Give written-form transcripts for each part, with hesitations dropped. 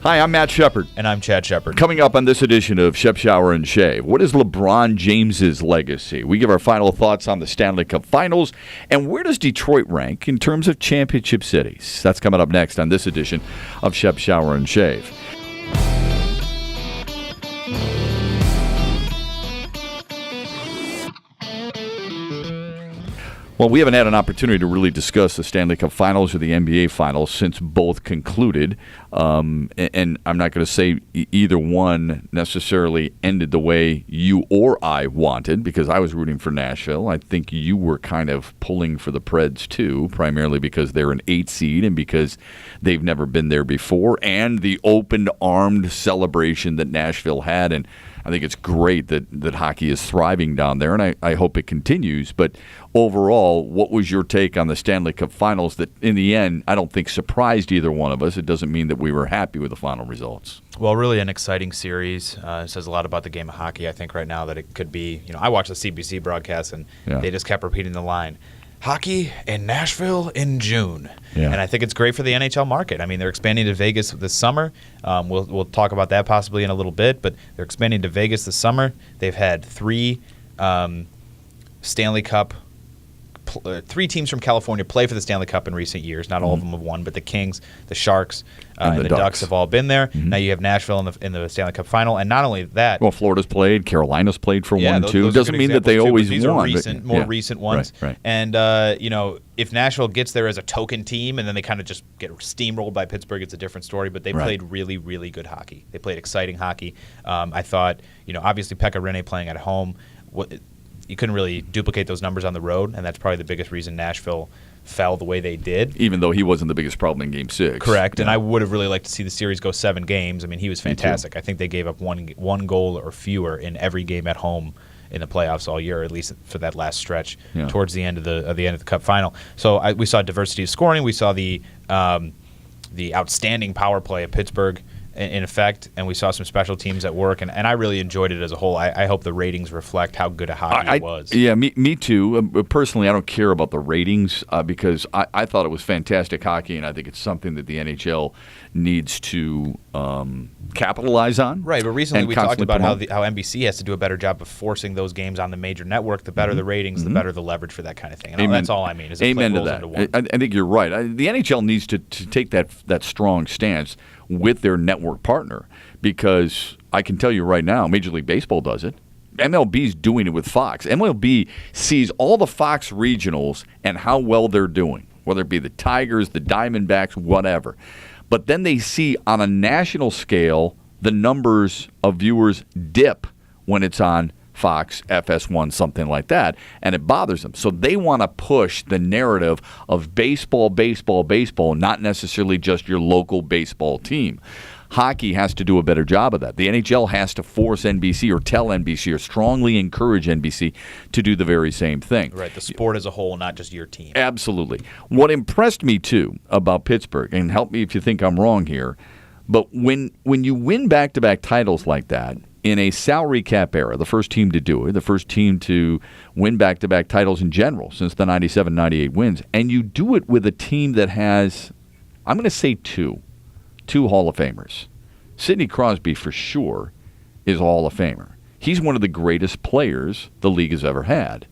Hi, I'm Matt Shepard. And I'm Chad Shepard. Coming up on this edition of Shep, Shower, and Shave, what is LeBron James's legacy? We give our final thoughts on the Stanley Cup Finals, and where does Detroit rank in terms of championship cities? That's coming up next on this edition of Shep, Shower, and Shave. Well, we haven't had an opportunity to really discuss the Stanley Cup Finals or the NBA Finals since both concluded. And I'm not going to say either one necessarily ended the way you or I wanted, because I was rooting for Nashville. I think you were kind of pulling for the Preds, too, primarily because they're an 8 seed and because they've never been there before, and the open-armed celebration that Nashville had. And I think it's great that hockey is thriving down there, and I hope it continues. But overall, what was your take on the Stanley Cup Finals that, in the end, I don't think surprised either one of us? It doesn't mean that we were happy with the final results. Well, really an exciting series. It says a lot about the game of hockey, I think, right now, that it could be. I watched the CBC broadcast, and they just kept repeating the line, hockey in Nashville in June. Yeah. And I think it's great for the NHL market. I mean, they're expanding to Vegas this summer. We'll talk about that possibly in a little bit, but they're expanding to Vegas this summer. They've had three Stanley Cup three teams from California play for the Stanley Cup in recent years. Not all of them have won, but the Kings, the Sharks, and the Ducks have all been there. Mm-hmm. Now you have Nashville in the Stanley Cup final, and not only that. Well, Florida's played, Carolina's played for one too. Doesn't mean that they always these won. These are more recent ones. Right. And if Nashville gets there as a token team, and then they kind of just get steamrolled by Pittsburgh, it's a different story. But they played really, really good hockey. They played exciting hockey. I thought, obviously Pekka Rinne playing at home. You couldn't really duplicate those numbers on the road, and that's probably the biggest reason Nashville fell the way they did. Even though he wasn't the biggest problem in Game 6. Correct, and I would have really liked to see the series go 7 games. I mean, he was fantastic. I think they gave up one goal or fewer in every game at home in the playoffs all year, at least for that last stretch towards the end of the Cup final. So we saw diversity of scoring. We saw the outstanding power play of Pittsburgh in effect, and we saw some special teams at work, and I really enjoyed it as a whole. I hope the ratings reflect how good a hockey it was. Yeah, me too. Personally, I don't care about the ratings because I thought it was fantastic hockey, and I think it's something that the NHL needs to capitalize on. Right, but recently we talked about how NBC has to do a better job of forcing those games on the major network. The better the ratings, the better the leverage for that kind of thing. And that's all I mean. Is Amen to that. I think you're right. The NHL needs to take that strong stance with their network partner, because I can tell you right now, Major League Baseball does it. MLB's doing it with Fox. MLB sees all the Fox regionals and how well they're doing, whether it be the Tigers, the Diamondbacks, whatever. But then they see on a national scale the numbers of viewers dip when it's on Fox, FS1, something like that, and it bothers them. So they want to push the narrative of baseball, baseball, baseball, not necessarily just your local baseball team. Hockey has to do a better job of that. The NHL has to force NBC or tell NBC or strongly encourage NBC to do the very same thing. Right, the sport as a whole, not just your team. Absolutely. What impressed me, too, about Pittsburgh, and help me if you think I'm wrong here, but when you win back-to-back titles like that, in a salary cap era, the first team to do it, the first team to win back-to-back titles in general since the 97-98 wins, and you do it with a team that has, I'm going to say two Hall of Famers. Sidney Crosby, for sure, is a Hall of Famer. He's one of the greatest players the league has ever had.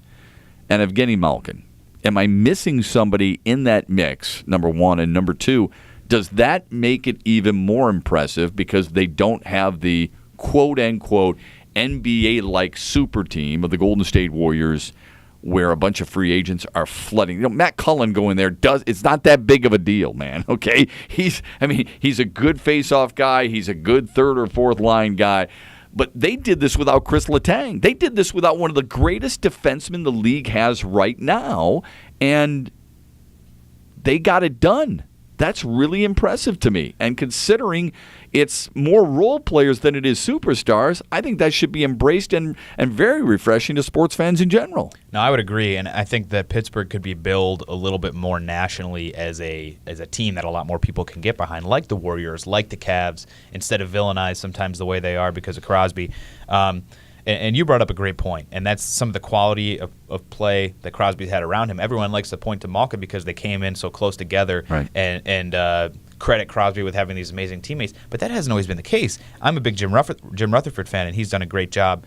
And Evgeny Malkin. Am I missing somebody in that mix, number one? And number two, does that make it even more impressive because they don't have the quote-unquote NBA-like super team of the Golden State Warriors where a bunch of free agents are flooding? Matt Cullen going there, it's not that big of a deal, man, okay? He's a good face-off guy. He's a good third or fourth line guy. But they did this without Chris Letang. They did this without one of the greatest defensemen the league has right now, and they got it done. That's really impressive to me. And considering it's more role players than it is superstars, I think that should be embraced and very refreshing to sports fans in general. No, I would agree, and I think that Pittsburgh could be billed a little bit more nationally as a team that a lot more people can get behind, like the Warriors, like the Cavs, instead of villainized sometimes the way they are because of Crosby. And you brought up a great point, and that's some of the quality of play that Crosby had around him. Everyone likes to point to Malkin because they came in so close together, right. and credit Crosby with having these amazing teammates, but that hasn't always been the case. I'm a big Jim Rutherford fan, and he's done a great job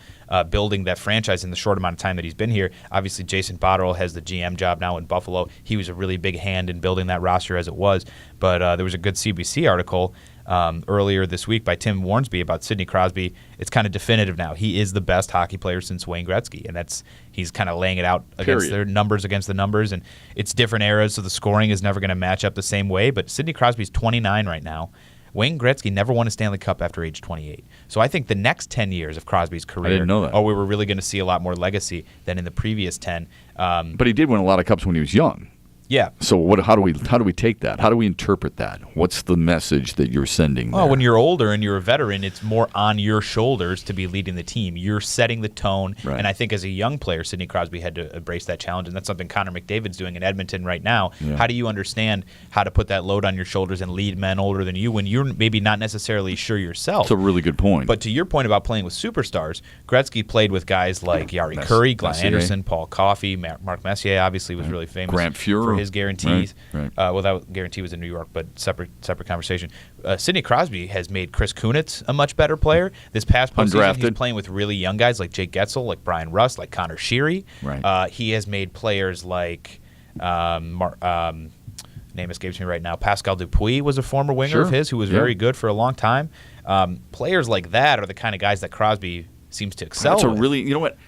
building that franchise in the short amount of time that he's been here. Obviously, Jason Botterill has the GM job now in Buffalo. He was a really big hand in building that roster as it was, but there was a good CBC article earlier this week by Tim Warnsby about Sidney Crosby. It's kind of definitive now. He is the best hockey player since Wayne Gretzky, and he's kind of laying it out against the numbers, and it's different eras, so the scoring is never going to match up the same way, but Sidney Crosby's 29 right now. Wayne Gretzky never won a Stanley Cup after age 28. So I think the next 10 years of Crosby's career, I didn't know that. we were really going to see a lot more legacy than in the previous 10. But he did win a lot of cups when he was young. Yeah. So how do we take that? How do we interpret that? What's the message that you're sending there? Well, when you're older and you're a veteran, it's more on your shoulders to be leading the team. You're setting the tone. Right. And I think as a young player, Sidney Crosby had to embrace that challenge, and that's something Connor McDavid's doing in Edmonton right now. Yeah. How do you understand how to put that load on your shoulders and lead men older than you when you're maybe not necessarily sure yourself? That's a really good point. But to your point about playing with superstars, Gretzky played with guys like Yari Curry, Glenn Anderson, Paul Coffey, Mark Messier obviously was really famous Grant Fuhrer for his guarantees. Right. Well, that guarantee was in New York, but separate conversation. Sidney Crosby has made Chris Kunitz a much better player. This past postseason, he's playing with really young guys like Jake Getzel, like Brian Rust, like Connor Sheary. Right. He has made players like name escapes me right now. Pascal Dupuis was a former winger of his who was very good for a long time. Players like that are the kind of guys that Crosby seems to excel with. You know what?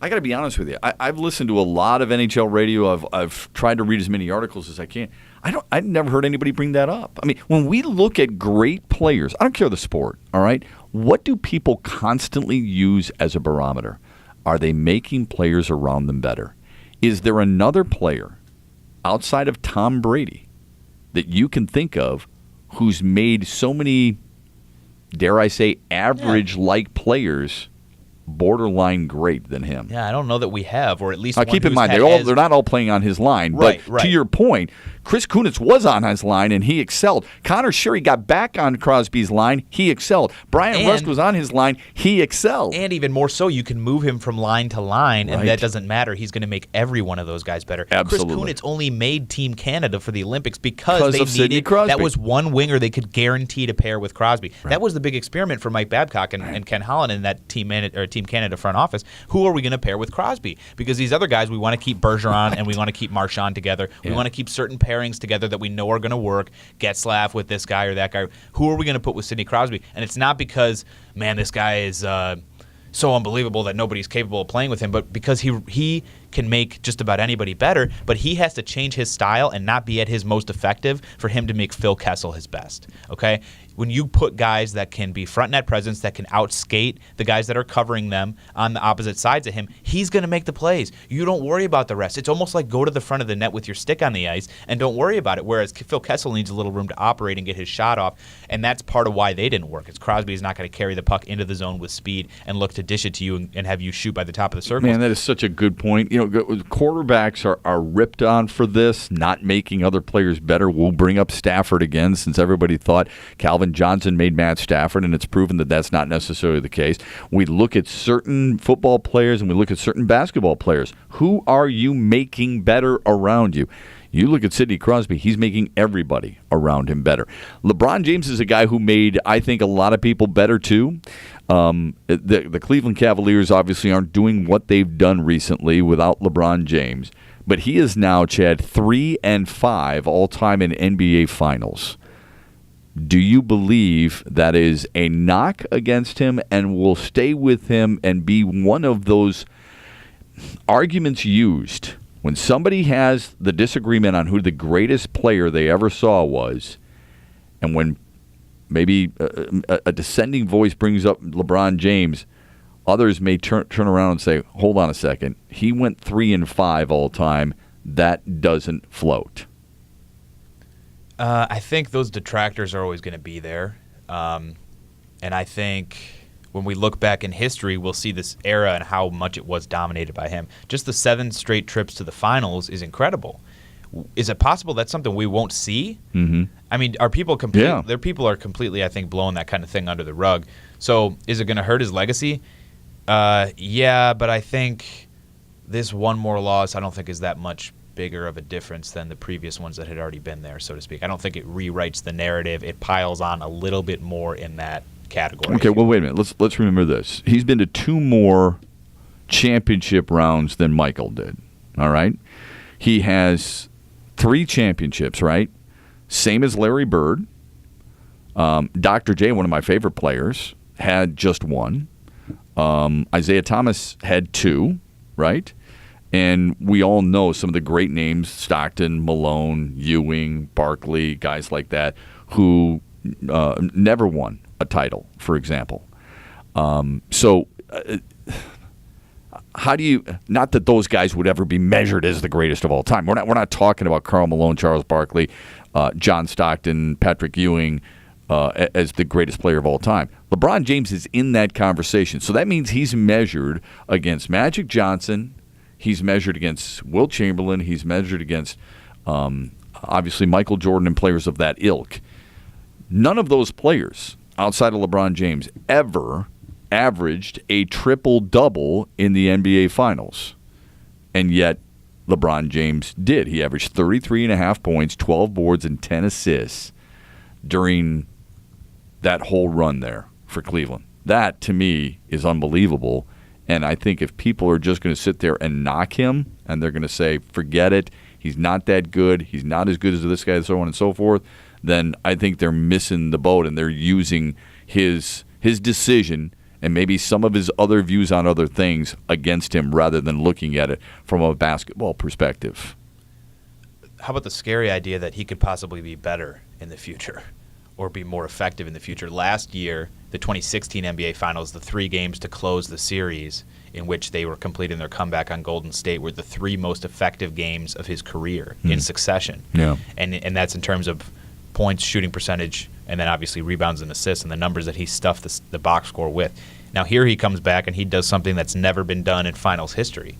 I got to be honest with you. I've listened to a lot of NHL radio. I've tried to read as many articles as I can. I've never heard anybody bring that up. I mean, when we look at great players, I don't care the sport, all right? What do people constantly use as a barometer? Are they making players around them better? Is there another player outside of Tom Brady that you can think of who's made so many, dare I say, average-like players borderline great than him? Yeah, I don't know that we have, or at least now, keep in mind, they're not all playing on his line. Right, but to your point, Chris Kunitz was on his line, and he excelled. Connor Sheary got back on Crosby's line. He excelled. Brian Rust was on his line. He excelled. And even more so, you can move him from line to line, and that doesn't matter. He's going to make every one of those guys better. Absolutely. Chris Kunitz only made Team Canada for the Olympics because they Sidney Crosby. That was one winger they could guarantee to pair with Crosby. Right. That was the big experiment for Mike Babcock and Ken Holland in that Team Canada front office. Who are we going to pair with Crosby? Because these other guys, we want to keep Bergeron and we want to keep Marchand together. We want to keep certain pairings together that we know are going to work. Getzlaf with this guy or that guy. Who are we going to put with Sidney Crosby? And it's not because, man, this guy is so unbelievable that nobody's capable of playing with him, but because he can make just about anybody better, but he has to change his style and not be at his most effective for him to make Phil Kessel his best. Okay? When you put guys that can be front net presence, that can outskate the guys that are covering them on the opposite sides of him, he's going to make the plays. You don't worry about the rest. It's almost like go to the front of the net with your stick on the ice and don't worry about it, whereas Phil Kessel needs a little room to operate and get his shot off, and that's part of why they didn't work. It's Crosby is not going to carry the puck into the zone with speed and look to dish it to you and have you shoot by the top of the circle. Man, that is such a good point. You know, quarterbacks are ripped on for this, not making other players better. We'll bring up Stafford again, since everybody thought Calvin Johnson made Matt Stafford, and it's proven that that's not necessarily the case. We look at certain football players and we look at certain basketball players. Who are you making better around you? You look at Sidney Crosby, he's making everybody around him better. LeBron James is a guy who made, I think, a lot of people better too. The Cleveland Cavaliers obviously aren't doing what they've done recently without LeBron James, but he is now, Chad, 3-5 all-time in NBA Finals. Do you believe that is a knock against him and will stay with him and be one of those arguments used when somebody has the disagreement on who the greatest player they ever saw was, and when maybe a dissenting voice brings up LeBron James, others may turn around and say, hold on a second, he went 3-5 all time. That doesn't float. I think those detractors are always going to be there. And I think when we look back in history, we'll see this era and how much it was dominated by him. Just the 7 straight trips to the finals is incredible. Is it possible that's something we won't see? Mm-hmm. I mean, are people completely? Their people are completely, I think, blowing that kind of thing under the rug. So, is it going to hurt his legacy? Yeah, but I think this one more loss, I don't think is that much bigger of a difference than the previous ones that had already been there, so to speak. I don't think it rewrites the narrative. It piles on a little bit more in that category. Okay, well, wait a minute. Let's remember this. He's been to 2 more championship rounds than Michael did. All right? He has 3 championships, right? Same as Larry Bird. Dr. J, one of my favorite players, had just 1. Isaiah Thomas had 2, right? And we all know some of the great names, Stockton, Malone, Ewing, Barkley, guys like that, who never won a title, for example. How do you, not that those guys would ever be measured as the greatest of all time. We're not talking about Karl Malone, Charles Barkley, John Stockton, Patrick Ewing as the greatest player of all time. LeBron James is in that conversation. So that means he's measured against Magic Johnson. He's measured against Wilt Chamberlain. He's measured against, obviously, Michael Jordan and players of that ilk. None of those players outside of LeBron James ever averaged a triple-double in the NBA Finals. And yet, LeBron James did. He averaged 33.5 points, 12 boards, and 10 assists during that whole run there for Cleveland. That, to me, is unbelievable. And I think if people are just going to sit there and knock him, and they're going to say, forget it, he's not that good, he's not as good as this guy, so on and so forth, then I think they're missing the boat, and they're using his decision and maybe some of his other views on other things against him rather than looking at it from a basketball perspective. How about the scary idea that he could possibly be better in the future or be more effective in the future? Last year, the 2016 NBA Finals, the 3 games to close the series in which they were completing their comeback on Golden State were the 3 most effective games of his career in succession. Yeah. And that's in terms of points, shooting percentage, and then obviously rebounds and assists and the numbers that he stuffed the box score with. Now here he comes back and he does something that's never been done in finals history.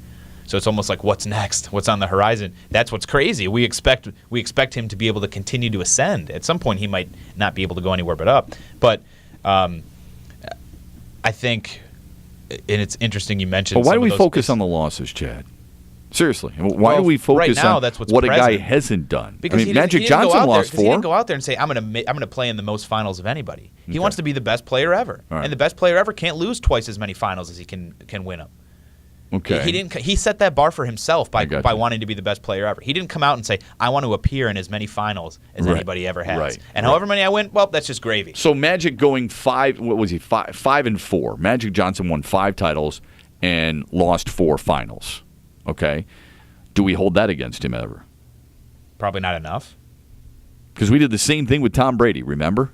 So it's almost like, what's next? What's on the horizon? That's what's crazy. We expect him to be able to continue to ascend. At some point he might not be able to go anywhere but up. But I think, and it's interesting you mentioned. But why do we focus on the losses, Chad? Seriously, why do we focus right now, on that's what's what present. a guy hasn't done? Because Magic Johnson lost 4. He didn't go out there and say, I'm going to play in the most finals of anybody. He wants to be the best player ever. Right. And the best player ever can't lose twice as many finals as he can win them. Okay. He set that bar for himself by wanting to be the best player ever. He didn't come out and say, I want to appear in as many finals as anybody ever has. Right. And however many I win, well, that's just gravy. So Magic going 5 and 4. Magic Johnson won 5 titles and lost 4 finals. Okay. Do we hold that against him ever? Probably not enough. Because we did the same thing with Tom Brady, remember?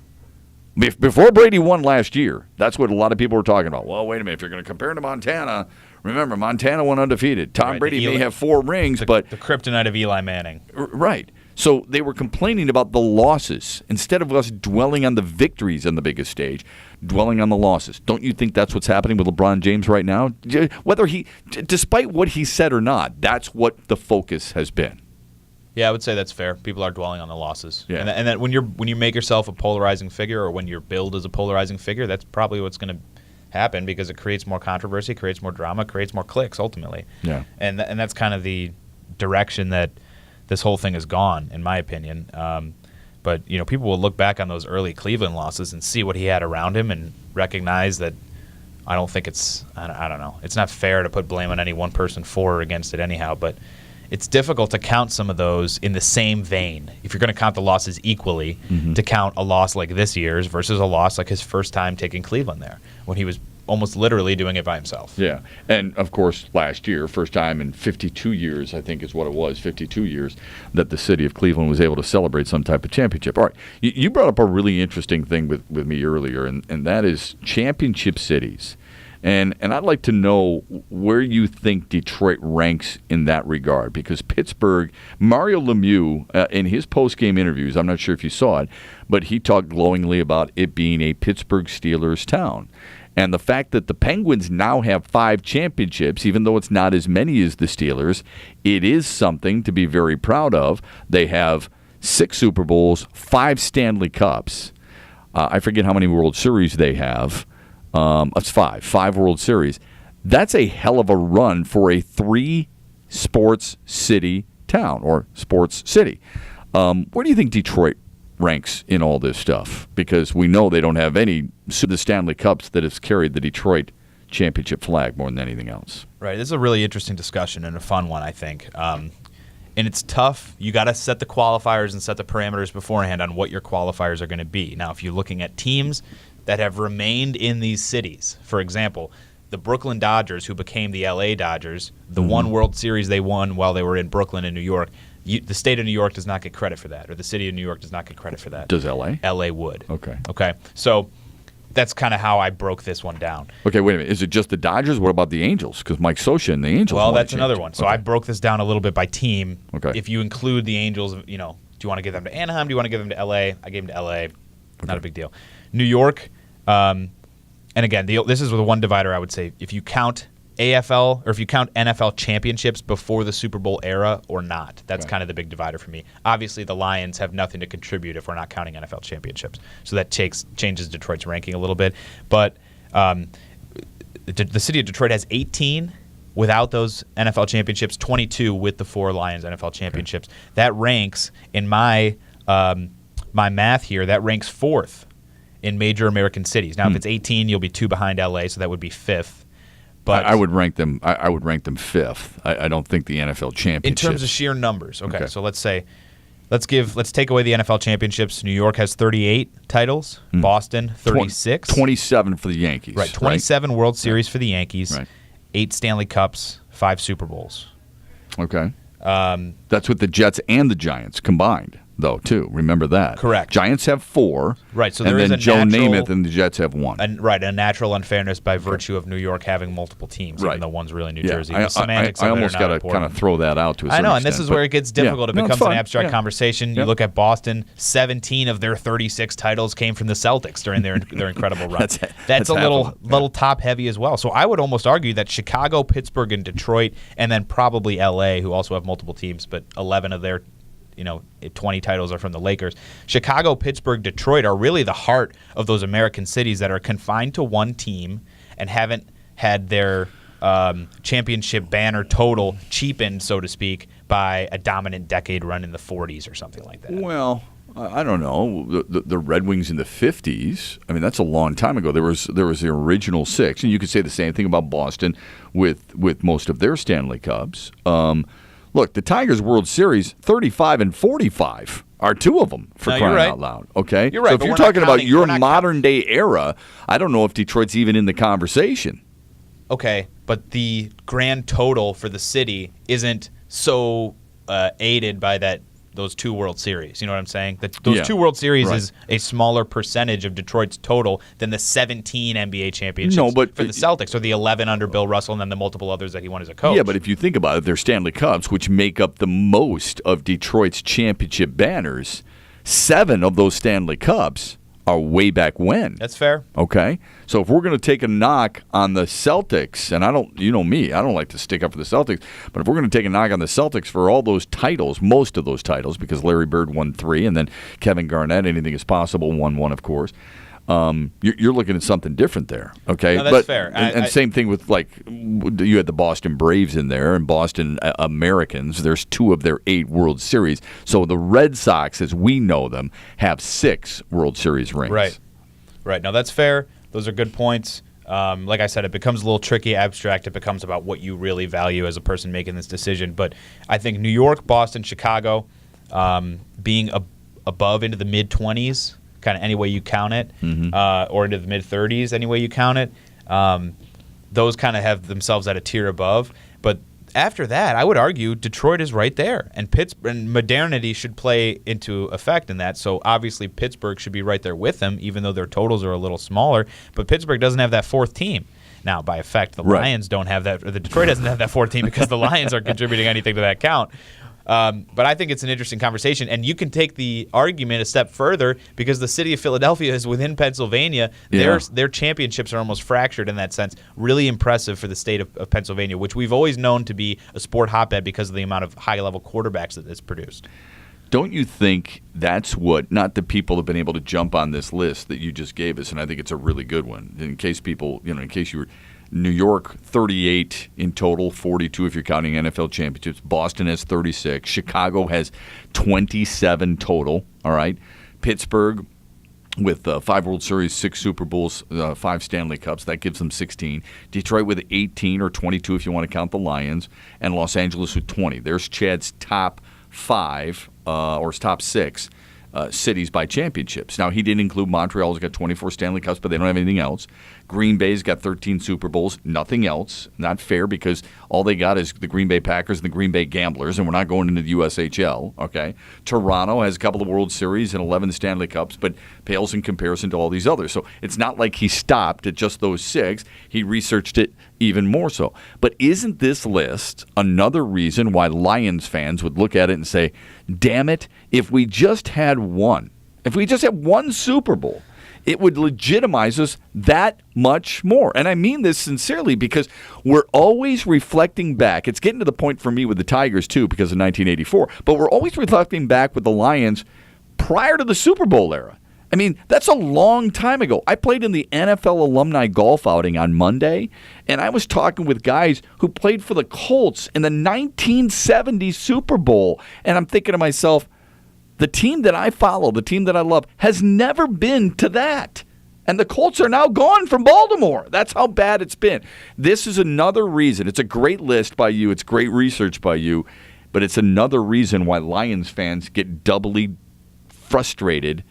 Before Brady won last year, that's what a lot of people were talking about. Well, wait a minute. If you're going to compare him to Montana, remember, Montana went undefeated. Tom Brady may have 4 rings, but... The kryptonite of Eli Manning. Right. So they were complaining about the losses instead of us dwelling on the victories on the biggest stage, dwelling on the losses. Don't you think that's what's happening with LeBron James right now? Despite what he said or not, that's what the focus has been. Yeah, I would say that's fair. People are dwelling on the losses. Yeah. And that when you make yourself a polarizing figure, or when you're billed as a polarizing figure, that's probably what's going to happen, because it creates more controversy, creates more drama, creates more clicks ultimately. Yeah. And that's kind of the direction that this whole thing has gone, in my opinion. But people will look back on those early Cleveland losses and see what he had around him and recognize that I don't think I don't know. It's not fair to put blame on any one person for or against it anyhow, but it's difficult to count some of those in the same vein. If you're going to count the losses equally, to count a loss like this year's versus a loss like his first time taking Cleveland there, when he was almost literally doing it by himself. Yeah. And, of course, last year, first time in 52 years, I think is what it was, 52 years, that the city of Cleveland was able to celebrate some type of championship. All right. You brought up a really interesting thing with me earlier, and that is championship cities. And I'd like to know where you think Detroit ranks in that regard, because Pittsburgh, Mario Lemieux, in his post-game interviews, I'm not sure if you saw it, but he talked glowingly about it being a Pittsburgh Steelers town. And the fact that the Penguins now have 5 championships, even though it's not as many as the Steelers, it is something to be very proud of. They have 6 Super Bowls, 5 Stanley Cups. I forget how many World Series they have. It's 5 World Series. That's a hell of a run for a 3-sports city town or sports city. Where do you think Detroit ranks in all this stuff? Because we know they don't have any the Stanley Cups that has carried the Detroit championship flag more than anything else. Right. This is a really interesting discussion and a fun one, I think. And it's tough. You got to set the qualifiers and set the parameters beforehand on what your qualifiers are going to be. Now, if you're looking at teams that have remained in these cities, for example, the Brooklyn Dodgers, who became the LA Dodgers, the one World Series they won while they were in Brooklyn and New York, the state of New York does not get credit for that, or the city of New York does not get credit for that. Does L.A.? L.A. would. Okay. So that's kind of how I broke this one down. Okay, wait a minute. Is it just the Dodgers? What about the Angels? Because Mike Scioscia and the Angels. Well, that's another one. So I broke this down a little bit by team. Okay. If you include the Angels, do you want to give them to Anaheim? Do you want to give them to L.A.? I gave them to L.A. Not a big deal. New York, and again, this is the one divider I would say. If you count AFL or if you count NFL championships before the Super Bowl era or not, that's kind of the big divider for me. Obviously, the Lions have nothing to contribute if we're not counting NFL championships, so that changes Detroit's ranking a little bit. But the city of Detroit has 18 without those NFL championships, 22 with the 4 Lions NFL championships. Okay. That ranks in my math here. That ranks 4th in major American cities. Now, if it's 18, you'll be 2 behind LA, so that would be 5th. But I would rank them. I would rank them 5th. I don't think the NFL championships. In terms of sheer numbers, okay. So let's take away the NFL championships. New York has 38 titles. Boston 36. 27 for the Yankees. Right. 27 World Series for the Yankees. Right. 8 Stanley Cups. 5 Super Bowls. Okay. That's with the Jets and the Giants combined, though, too. Remember that. Correct. Giants have 4. Right. So and then Joe Namath and the Jets have 1. A natural unfairness by virtue of New York having multiple teams, even though one's really New Jersey. I almost got to kind of throw that out to a certain extent. And this is where it gets difficult. It becomes an abstract conversation. You look at Boston, 17 of their 36 titles came from the Celtics during their incredible run. That's a little top-heavy as well. So I would almost argue that Chicago, Pittsburgh, and Detroit, and then probably L.A., who also have multiple teams, but 11 of their 20 titles are from the Lakers. Chicago, Pittsburgh, Detroit are really the heart of those American cities that are confined to one team and haven't had their championship banner total cheapened, so to speak, by a dominant decade run in the 40s or something like that. Well, I don't know. The Red Wings in the 50s, I mean, that's a long time ago. There was the original 6, and you could say the same thing about Boston with most of their Stanley Cups. Look, the Tigers World Series, 35 and 45 are 2 of them, for crying out loud. Okay? You're right. So if you're talking about your modern-day era, I don't know if Detroit's even in the conversation. Okay, but the grand total for the city isn't so aided by those 2 World Series. You know what I'm saying? Those 2 World Series is a smaller percentage of Detroit's total than the 17 NBA championships for the Celtics, or the 11 under Bill Russell, and then the multiple others that he won as a coach. Yeah, but if you think about it, they're Stanley Cups, which make up the most of Detroit's championship banners. 7 of those Stanley Cups are way back when. That's fair. Okay? So if we're going to take a knock on the Celtics, and I don't like to stick up for the Celtics, but if we're going to take a knock on the Celtics for all those titles, most of those titles, because Larry Bird won 3, and then Kevin Garnett, anything is possible, won 1, of course. You're looking at something different there, okay? No, that's fair. And same thing with, you had the Boston Braves in there and Boston Americans. There's 2 of their 8 World Series. So the Red Sox, as we know them, have 6 World Series rings. Right. Now, that's fair. Those are good points. Like I said, it becomes a little tricky, abstract. It becomes about what you really value as a person making this decision. But I think New York, Boston, Chicago, being above into the mid-20s, kind of any way you count it, or into the mid-30s, any way you count it. Those kind of have themselves at a tier above. But after that, I would argue Detroit is right there, and modernity should play into effect in that. So obviously Pittsburgh should be right there with them, even though their totals are a little smaller. But Pittsburgh doesn't have that 4th team. Now, by effect, the Lions don't have that, or the Detroit doesn't have that 4th team because the Lions aren't contributing anything to that count. But I think it's an interesting conversation, and you can take the argument a step further because the city of Philadelphia is within Pennsylvania. Yeah. Their championships are almost fractured in that sense. Really impressive for the state of Pennsylvania, which we've always known to be a sport hotbed because of the amount of high-level quarterbacks that it's produced. Don't you think that's what, not the people have been able to jump on this list that you just gave us, and I think it's a really good one. In case people, in case you were New York, 38 in total, 42 if you're counting NFL championships. Boston has 36. Chicago has 27 total, all right? Pittsburgh with 5 World Series, 6 Super Bowls, 5 Stanley Cups. That gives them 16. Detroit with 18 or 22 if you want to count the Lions. And Los Angeles with 20. There's Chad's top 5 or his top 6 cities by championships. Now, he didn't include Montreal, who's got 24 Stanley Cups, but they don't have anything else. Green Bay's got 13 Super Bowls, nothing else. Not fair because all they got is the Green Bay Packers and the Green Bay Gamblers, and we're not going into the USHL, okay? Toronto has a couple of World Series and 11 Stanley Cups, but pales in comparison to all these others. So it's not like he stopped at just those 6. He researched it even more so. But isn't this list another reason why Lions fans would look at it and say, damn it, if we just had one, if we just had one Super Bowl, it would legitimize us that much more. And I mean this sincerely because we're always reflecting back. It's getting to the point for me with the Tigers, too, because of 1984. But we're always reflecting back with the Lions prior to the Super Bowl era. I mean, that's a long time ago. I played in the NFL alumni golf outing on Monday, and I was talking with guys who played for the Colts in the 1970 Super Bowl. And I'm thinking to myself, the team that I follow, the team that I love, has never been to that. And the Colts are now gone from Baltimore. That's how bad it's been. This is another reason. It's a great list by you. It's great research by you. But it's another reason why Lions fans get doubly frustrated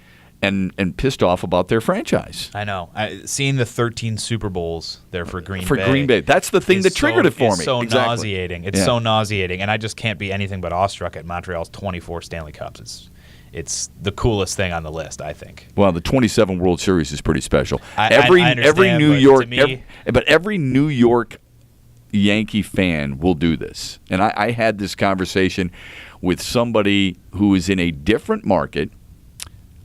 and pissed off about their franchise. I know. Seeing the 13 Super Bowls there for Green Bay. For Green Bay. That's the thing that triggered it for me. It's so exactly. nauseating. It's so nauseating. And I just can't be anything but awestruck at Montreal's 24 Stanley Cups. It's the coolest thing on the list, I think. Well, the 27 World Series is pretty special. I understand, every New but York, to me, but every New York Yankee fan will do this. And I had this conversation with somebody who is in a different market,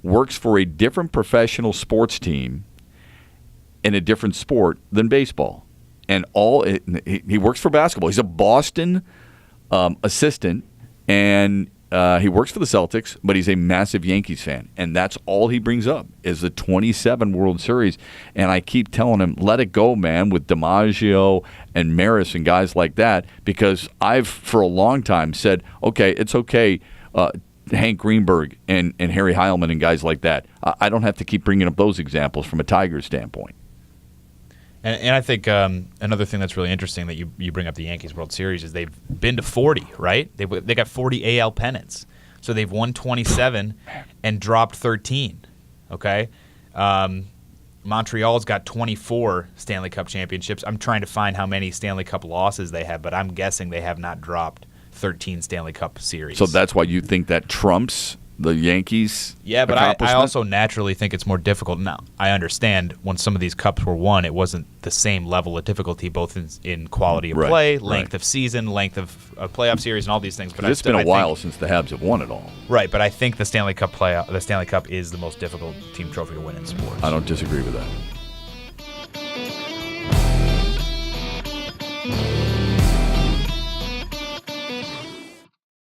works for a different professional sports team in a different sport than baseball. And he works for basketball. He's a Boston assistant, and he works for the Celtics, but he's a massive Yankees fan. And that's all he brings up is the 27 World Series. And I keep telling him, let it go, man, with DiMaggio and Maris and guys like that, because I've, for a long time, said, okay, it's okay, Hank Greenberg and Harry Heilman and guys like that. I don't have to keep bringing up those examples from a Tigers standpoint. And I think another thing that's really interesting that you bring up the Yankees World Series is they've been to 40, right? They got 40 AL pennants. So they've won 27 and dropped 13, okay? Montreal's got 24 Stanley Cup championships. I'm trying to find how many Stanley Cup losses they have, but I'm guessing they have not dropped 13 Stanley Cup series. So that's why you think that trumps the Yankees' Yeah, but I also naturally think it's more difficult. Now, I understand when some of these cups were won, it wasn't the same level of difficulty, both in quality of play, length of season, length of playoff series, and all these things. But it's been a while since the Habs have won it all. Right, but I think the Stanley Cup is the most difficult team trophy to win in sports. I don't disagree with that.